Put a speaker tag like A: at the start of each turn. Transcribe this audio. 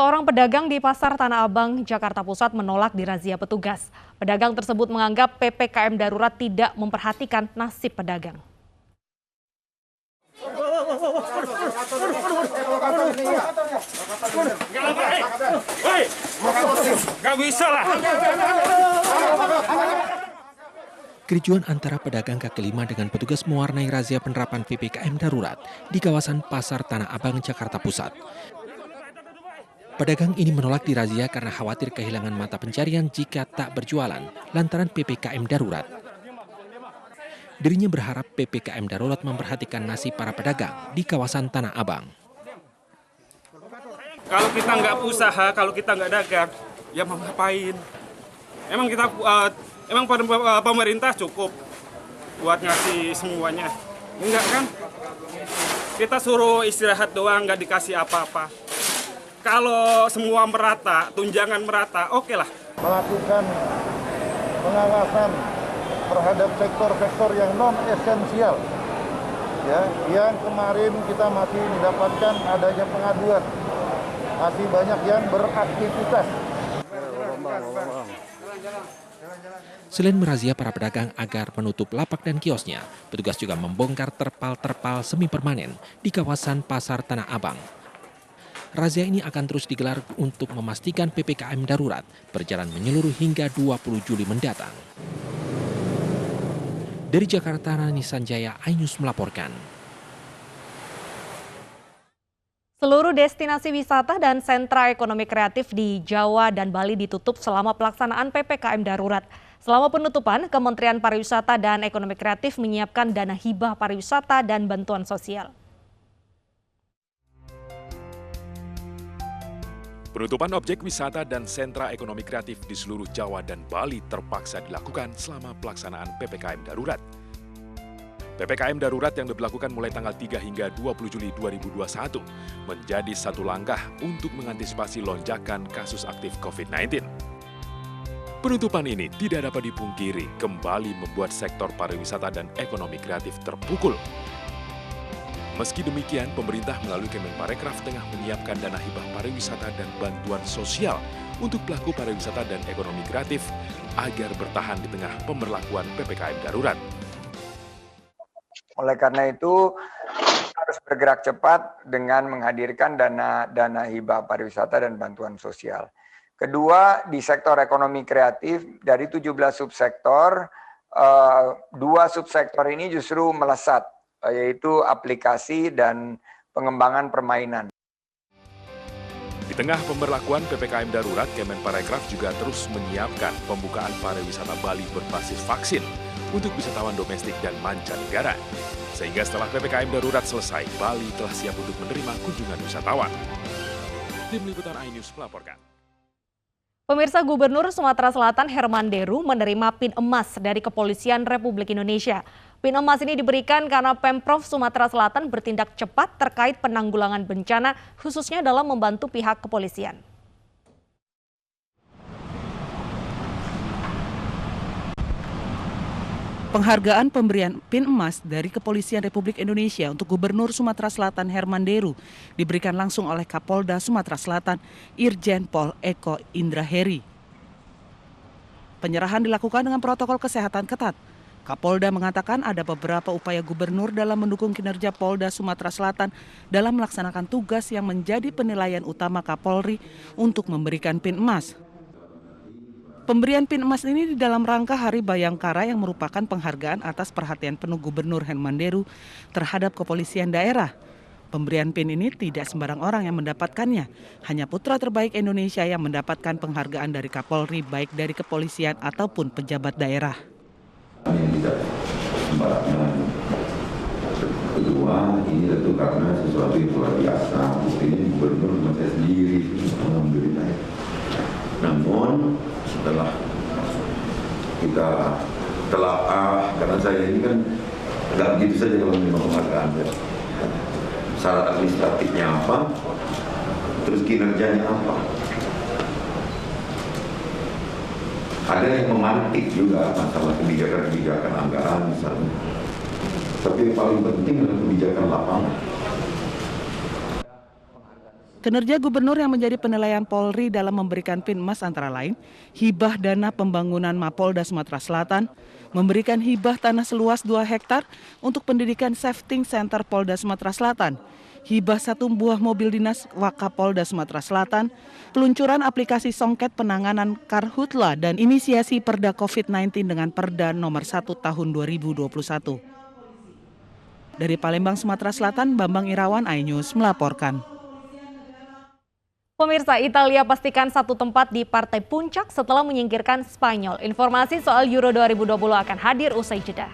A: Seorang pedagang di Pasar Tanah Abang, Jakarta Pusat menolak dirazia petugas. Pedagang tersebut menganggap PPKM darurat tidak memperhatikan nasib pedagang.
B: Gak bisa lah.
C: Kericuan antara pedagang kaki lima dengan petugas mewarnai razia penerapan PPKM darurat di kawasan Pasar Tanah Abang, Jakarta Pusat. Pedagang ini menolak dirazia karena khawatir kehilangan mata pencarian jika tak berjualan lantaran PPKM darurat. Dirinya berharap PPKM darurat memperhatikan nasib para pedagang di kawasan Tanah Abang.
B: Kalau kita nggak usaha, kalau kita nggak dagang, ya mau ngapain? Emang pemerintah cukup buat ngasih semuanya? Enggak kan? Kita suruh istirahat doang, nggak dikasih apa-apa. Kalau semua merata, tunjangan merata, oke lah.
D: Melakukan pengawasan terhadap sektor-sektor yang non-esensial. Ya, yang kemarin kita masih mendapatkan adanya pengaduan. Masih banyak yang beraktivitas.
C: Selain merazia para pedagang agar menutup lapak dan kiosnya, petugas juga membongkar terpal-terpal semi permanen di kawasan Pasar Tanah Abang. Razia ini akan terus digelar untuk memastikan PPKM darurat berjalan menyeluruh hingga 20 Juli mendatang. Dari Jakarta, Rani Sanjaya, iNews melaporkan.
A: Seluruh destinasi wisata dan sentra ekonomi kreatif di Jawa dan Bali ditutup selama pelaksanaan PPKM darurat. Selama penutupan, Kementerian Pariwisata dan Ekonomi Kreatif menyiapkan dana hibah pariwisata dan bantuan sosial.
E: Penutupan objek wisata dan sentra ekonomi kreatif di seluruh Jawa dan Bali terpaksa dilakukan selama pelaksanaan PPKM darurat. PPKM darurat yang diberlakukan mulai tanggal 3 hingga 20 Juli 2021 menjadi satu langkah untuk mengantisipasi lonjakan kasus aktif COVID-19. Penutupan ini tidak dapat dipungkiri kembali membuat sektor pariwisata dan ekonomi kreatif terpukul. Meski demikian, pemerintah melalui Kemenparekraf tengah menyiapkan dana hibah pariwisata dan bantuan sosial untuk pelaku pariwisata dan ekonomi kreatif agar bertahan di tengah pemberlakuan PPKM darurat.
F: Oleh karena itu, harus bergerak cepat dengan menghadirkan dana hibah pariwisata dan bantuan sosial. Kedua, di sektor ekonomi kreatif, dari 17 subsektor, 2 subsektor ini justru melesat, yaitu aplikasi dan pengembangan permainan.
E: Di tengah pemberlakuan PPKM darurat, Kemenparekraf juga terus menyiapkan pembukaan pariwisata Bali berbasis vaksin untuk wisatawan domestik dan mancanegara. Sehingga setelah PPKM darurat selesai, Bali telah siap untuk menerima kunjungan wisatawan. Tim Liputan iNews melaporkan.
A: Pemirsa, Gubernur Sumatera Selatan Herman Deru menerima PIN emas dari Kepolisian Republik Indonesia. PIN emas ini diberikan karena Pemprov Sumatera Selatan bertindak cepat terkait penanggulangan bencana, khususnya dalam membantu pihak kepolisian.
G: Penghargaan pemberian PIN emas dari Kepolisian Republik Indonesia untuk Gubernur Sumatera Selatan Herman Deru diberikan langsung oleh Kapolda Sumatera Selatan Irjen Pol Eko Indraheri. Penyerahan dilakukan dengan protokol kesehatan ketat. Kapolda mengatakan ada beberapa upaya gubernur dalam mendukung kinerja Polda Sumatera Selatan dalam melaksanakan tugas yang menjadi penilaian utama Kapolri untuk memberikan PIN emas. Pemberian PIN emas ini di dalam rangka Hari Bayangkara yang merupakan penghargaan atas perhatian penuh Gubernur Herman Deru terhadap kepolisian daerah. Pemberian PIN ini tidak sembarang orang yang mendapatkannya, hanya putra terbaik Indonesia yang mendapatkan penghargaan dari Kapolri baik dari kepolisian ataupun pejabat daerah.
H: Tidak sembarangan. Kedua, ini tentu karena sesuatu yang luar biasa. Buktinya Gubernur saya sendiri, alhamdulillah. Namun setelah kita telaah, karena saya ini kan nggak begitu saja kalau menerima penghargaan. Syarat administratifnya apa, terus kinerjanya apa. Ada yang memantik juga masalah kebijakan-kebijakan anggaran misalnya. Tapi yang paling penting adalah kebijakan lapangan.
G: Kinerja gubernur yang menjadi penilaian Polri dalam memberikan PIN emas antara lain, hibah dana pembangunan Mapolda Sumatera Selatan, memberikan hibah tanah seluas 2 hektar untuk pendidikan Safety Center Polda Sumatera Selatan, hibah 1 buah mobil dinas Wakapolda Sumatera Selatan, peluncuran aplikasi songket penanganan Karhutla dan inisiasi Perda COVID-19 dengan Perda nomor 1 tahun 2021. Dari Palembang, Sumatera Selatan, Bambang Irawan, iNews melaporkan.
A: Pemirsa, Italia pastikan 1 tempat di partai puncak setelah menyingkirkan Spanyol. Informasi soal Euro 2020 akan hadir usai jeda.